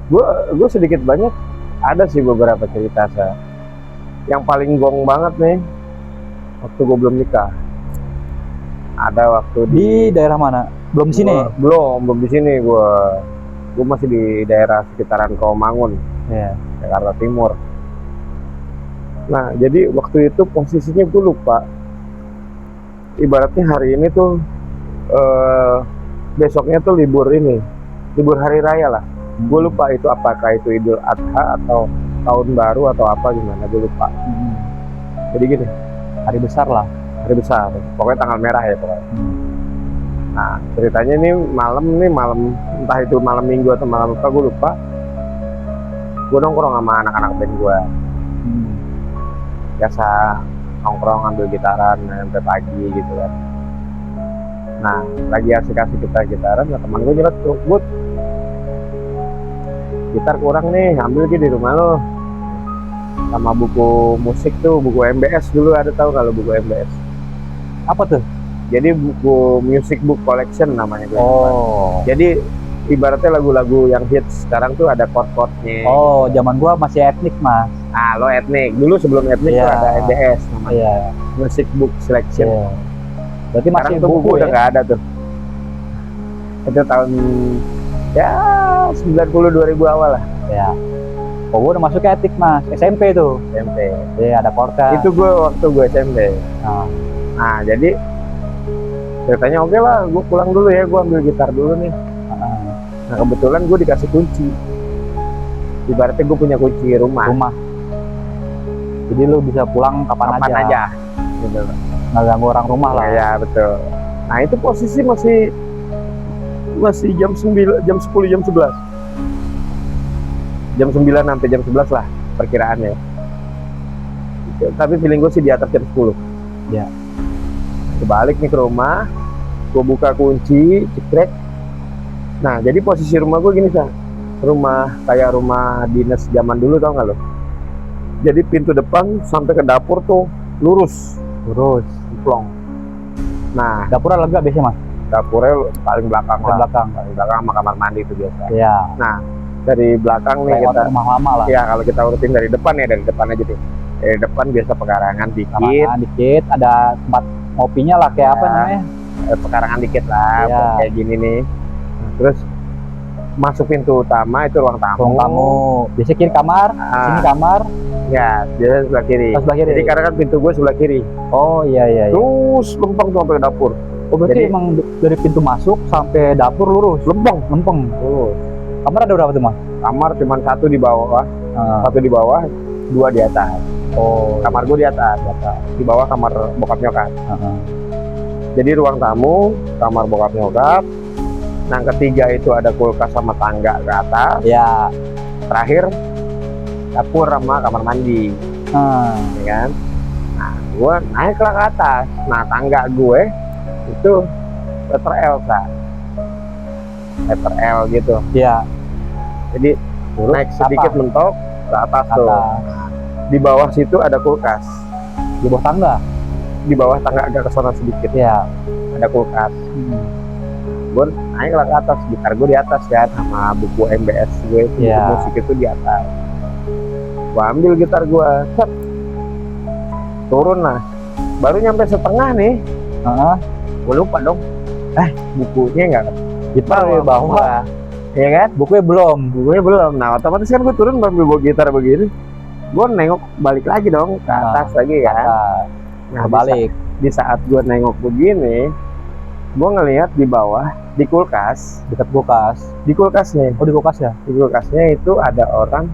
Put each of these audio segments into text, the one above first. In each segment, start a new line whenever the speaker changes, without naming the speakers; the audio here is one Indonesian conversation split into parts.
gue sedikit banyak ada sih beberapa cerita saya. Yang paling gong banget nih waktu gue belum nikah. Ada waktu
Di daerah mana? Belum di sini?
Belum di sini. Gue masih di daerah sekitaran Rawamangun,
Iya.
Jakarta Timur. Nah, jadi waktu itu posisinya gue lupa. Ibaratnya hari ini tuh besoknya tuh libur hari raya lah. Gue lupa itu apakah itu Idul Adha atau tahun baru atau apa gimana, gue lupa. Jadi gini,
Hari besar lah.
hari besar, pokoknya tanggal merah ya pokoknya. Nah, ceritanya ini malam entah itu malam minggu atau malam apa, gue lupa. Gue nongkrong sama anak-anak band gue. Biasa nongkrong ambil gitaran sampai pagi gitu kan. Nah, lagi asik-asik kita gitaran, nah teman gue nyerot tuh, "Bud, gitar kurang nih, ambil di rumah lo." Sama buku musik tuh, buku MBS dulu, ada tahu kalau buku MBS?
Apa tuh?
Jadi buku music book collection namanya.
Oh.
Jadi ibaratnya lagu-lagu yang hits sekarang tuh ada chord-chordnya.
Oh, zaman gua masih etnik, Mas.
Ah, lo etnik. Dulu sebelum etnik tuh ada MBS namanya.
Iya.
Music book selection.
Iya. Berarti
Sekarang
masih
tuh buku
buku
udah
ya?
nggak ada tuh. Itu tahun ya 90 2000 awal lah.
Ya. Oh, gua udah masuk ke etik, Mas. SMP tuh.
SMP.
Iya, ada korka.
Itu gue waktu gue SMP. Nah, jadi ceritanya oke lah, gue pulang dulu ya, gue ambil gitar dulu nih. Nah, kebetulan gue dikasih kunci. Ibaratnya gue punya kunci rumah.
Jadi lu bisa pulang kapan aja.
Gitu.
Nggak ganggu orang rumah lah.
Ya, betul. Nah, itu posisi masih jam 9, jam 10, jam 11. Jam 9 sampai jam 11 lah perkiraannya. Tapi feeling gue sih di atas jam 10.
Ya.
Balik nih ke rumah, gue buka kunci, cekrek. Nah, jadi posisi rumah gue gini, Sa. Kayak rumah dinas zaman dulu, tau gak lo? Jadi pintu depan sampai ke dapur tuh lurus, plong. Nah,
dapurnya lega biasanya, Mas?
Dapurnya paling belakang lah.
Paling
belakang sama kamar mandi itu biasa.
Iya.
Nah, dari belakang nih
kita rumah lama lah.
Ya, kalau kita urutin dari depan ya, dari depan aja deh. Dari depan biasa pekarangan dikit,
ada tempat ngopinya lah, kayak apa namanya?
Pekarangan dikit lah, kayak gini nih. Terus masuk pintu utama itu ruang tamu.
Biasanya kiri kamar, sini kamar.
Ya, biasanya sebelah kiri. Jadi karena kan pintu gue sebelah kiri.
Oh iya.
Terus lempeng tuh sampai ke dapur.
Oh, berarti emang dari pintu masuk sampai dapur lurus? Lempeng. Lurus. Kamar ada berapa tuh, Mas?
Kamar cuma satu di bawah, dua di atas. Oh, kamar gue di atas. Di bawah kamar bokap nyokap. Jadi ruang tamu, kamar bokap nyokap. Nah, ketiga itu ada kulkas sama tangga ke atas.
Ya.
Terakhir dapur sama kamar mandi. Ya kan? Nah, gue naiklah ke atas. Nah, tangga gue itu letter L, letter L gitu.
Iya.
Jadi naik sedikit mentok ke atas tuh. Di bawah situ ada kulkas.
Di bawah tangga?
Di bawah tangga agak ke sana sedikit.
Iya.
Ada kulkas. Gue naiklah ke atas, gitar gue di atas kan, sama buku MBS gue, buku musik itu di atas. Gue ambil gitar gue, turun lah. Baru nyampe setengah nih. Gue lupa dong. Bukunya nggak?
Gitar di bawah.
Ya kan?
Bukunya belum.
Nah, otomatis kan gue turun sambil bawa gitar begini. Gue nengok balik lagi dong ke atas lagi kan. Nah, balik. Di saat gue nengok begini, gue ngelihat di bawah di kulkas,
dekat kulkas.
Di kulkasnya.
Oh, di kulkas ya?
Di kulkasnya itu ada orang.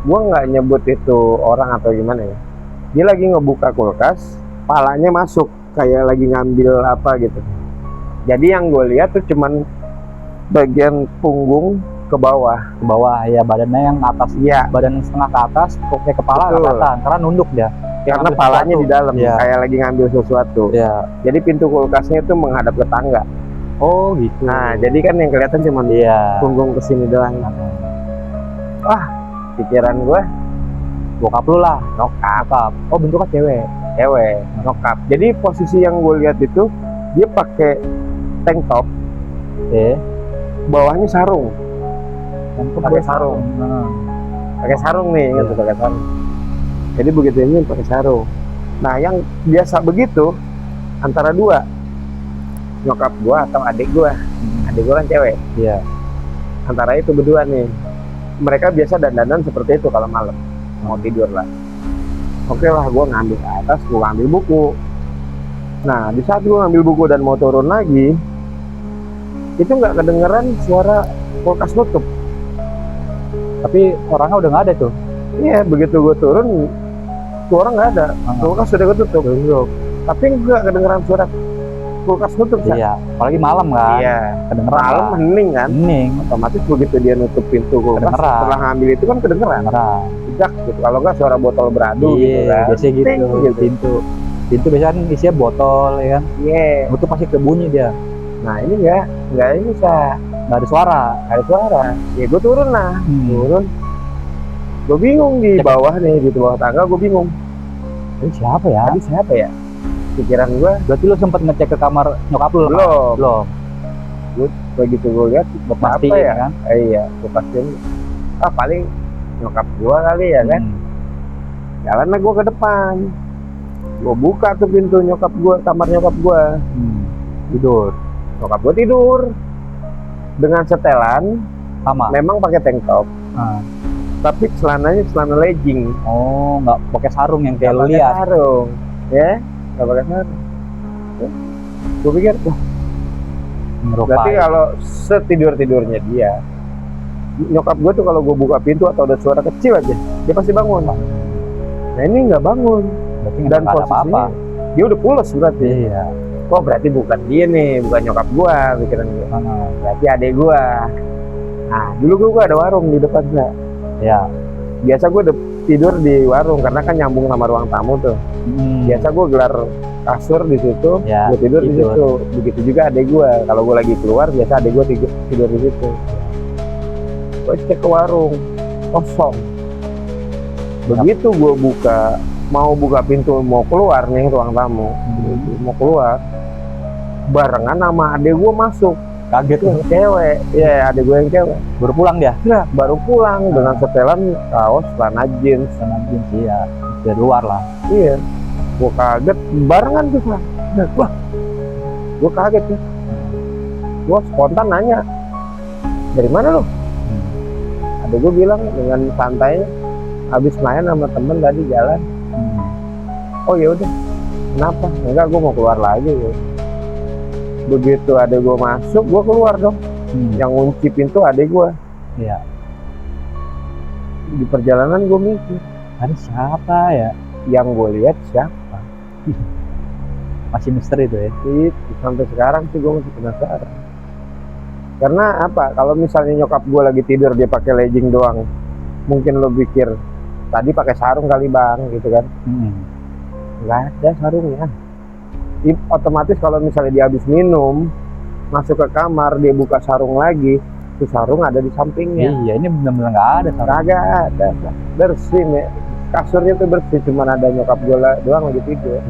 Gue nggak nyebut itu orang atau gimana ya. Dia lagi ngebuka kulkas, palanya masuk kayak lagi ngambil apa gitu. Jadi yang gue lihat tuh cuman bagian punggung ke bawah ya, badannya yang atas. Iya, badan setengah ke atas, kayak kepala kelihatan karena nunduk dia. Karena palanya di dalam, kayak lagi ngambil sesuatu. Jadi pintu kulkasnya itu menghadap ke tangga. Oh gitu. Nah, jadi kan yang kelihatan cuma punggung kesini doang. Wah, pikiran gue, bokap lu lah, nyokap. Oh, bentuknya cewek, nyokap. Jadi posisi yang gue lihat itu dia pakai tank top, bawahnya sarung.
Nangkep
Pakai
gua
sarung.
Nah,
Pakai sarung nih, ingat
Iya.
tuh pakai sarung. Jadi begitu ini pakai sarung. Nah, yang biasa begitu antara dua, nyokap gua atau adik gua. Adik gua kan cewek.
iya.
Antara itu berdua nih. Mereka biasa dandanan seperti itu kalau malam mau tidur lah. Oke lah, gua ngambil ke atas, gua ngambil buku. Nah, di saat gua ngambil buku dan mau turun lagi, itu nggak kedengeran suara kulkas nutup.
Tapi orangnya udah nggak ada tuh.
Iya, begitu gua turun, tuh orang nggak ada. Kulkas sudah ketutup. Tapi nggak kedengeran suara kulkas nutup. Sa.
Iya, apalagi malam kan.
Iya.
Kedengeran.
Malam
lah.
hening kan.
Hening.
Otomatis begitu dia nutup pintu kulkas,
Kedengeran.
setelah ngambil itu kan kedengeran.
Kedengeran.
Jak gitu. Kalau nggak suara botol beradu gitu
Iya,
kan.
biasanya gitu.
Ting, gitu.
Pintu biasanya kan isinya botol ya kan.
Iya.
Itu pasti kebunyi dia.
Nah ini nggak ini Sa.
Nggak ada suara.
Nggak ada suara. Ya gue turun lah, turun. Gue bingung di
Cek.
bawah nih, di bawah tangga gue bingung.
Ini siapa ya?
Tadi siapa ya? Pikiran gue
Berarti lu sempat ngecek ke kamar nyokap lu?
belum.
Belum.
Begitu gue lihat
Buat
apa
pastiin
ya?
kan.
Iya, gue pastiin. Paling nyokap gue kali ya kan. Jalan lah gue ke depan. Gue buka tuh pintu nyokap gue, kamar nyokap gue.
Tidur.
Nyokap gue tidur dengan setelan,
Sama.
memang pakai tank top,
Nah.
tapi celananya celana legging.
Oh, nggak pakai sarung yang kayak
Nggak
lu
pakai
lihat.
sarung, ya, nggak pakai sarung. Gue pikir, wah, berarti
Ngerupain.
kalau setidur-tidurnya dia, nyokap gue tuh kalau gue buka pintu atau ada suara kecil aja, dia pasti bangun. Nah ini nggak bangun,
Berarti
dan
nggak ada
posisinya dia udah pules berarti.
Iya.
Oh berarti bukan dia nih, bukan nyokap gue, pikiran gue.
Nah,
Berarti adek gue. Nah dulu gue ada warung di depan Sa.
ya.
Biasa gue tidur di warung karena kan nyambung sama ruang tamu tuh. Biasa gue gelar kasur di situ,
Ya,
gue tidur di
tidur.
situ. Begitu juga adek gue. Kalau gue lagi keluar, biasa adek gue tidur di situ. Gue cek ke warung, kosong. Begitu gue mau buka pintu mau keluar nih ruang tamu, mau keluar, barengan sama adek gue masuk.
Kaget
Yang
lu.
cewek, iya adek gue yang cewek.
Baru pulang dia.
Nah, baru pulang dengan setelan kaos, celana jeans.
Sama jeans ya. Dari luar lah.
Iya, gue kaget barengan tuh Sa. Nah, wah, gue kaget ya. Gue spontan nanya, dari mana lo? Ada gue bilang dengan santainya, habis main sama temen tadi jalan. Oh ya udah, kenapa? Enggak, gue mau keluar lagi. Ya. Begitu ada gue masuk, gue keluar dong. Yang ngunci pintu adek gue.
Iya.
Di perjalanan gue mikir,
Tadi siapa ya?
yang gue lihat siapa?
Masih misteri itu ya.
Itu sampai sekarang sih gue masih penasaran. Karena apa? Kalau misalnya nyokap gue lagi tidur dia pakai legging doang, mungkin lo pikir tadi pakai sarung kali bang, gitu kan? Nggak ada sarungnya. Otomatis kalau misalnya dia habis minum, masuk ke kamar dia buka sarung lagi, itu sarung ada di sampingnya.
Iya, ini benar-benar nggak ada sarung.
Kagak ada, bersih ya. Kasurnya tuh bersih, cuman ada nyokap gue doang lagi tidur.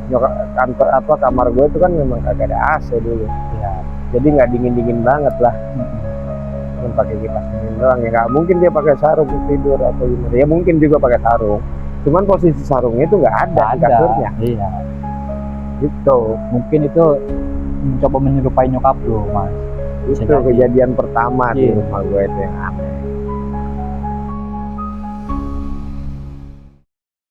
Nyokap kantor apa kamar gue itu kan memang kagak ada AC dulu.
Iya.
Jadi nggak dingin banget lah. Cuman pakai kipas dingin doang ya, nggak mungkin dia pakai sarung tidur atau gimana. Ya mungkin juga pakai sarung. Cuman posisi sarungnya itu nggak ada di kasurnya.
Iya.
Gitu.
Mungkin itu mencoba menyerupai nyokap lu, Mas.
Itu
Bisa jadi.
kejadian pertama di
Iya.
rumah gue itu yang aneh.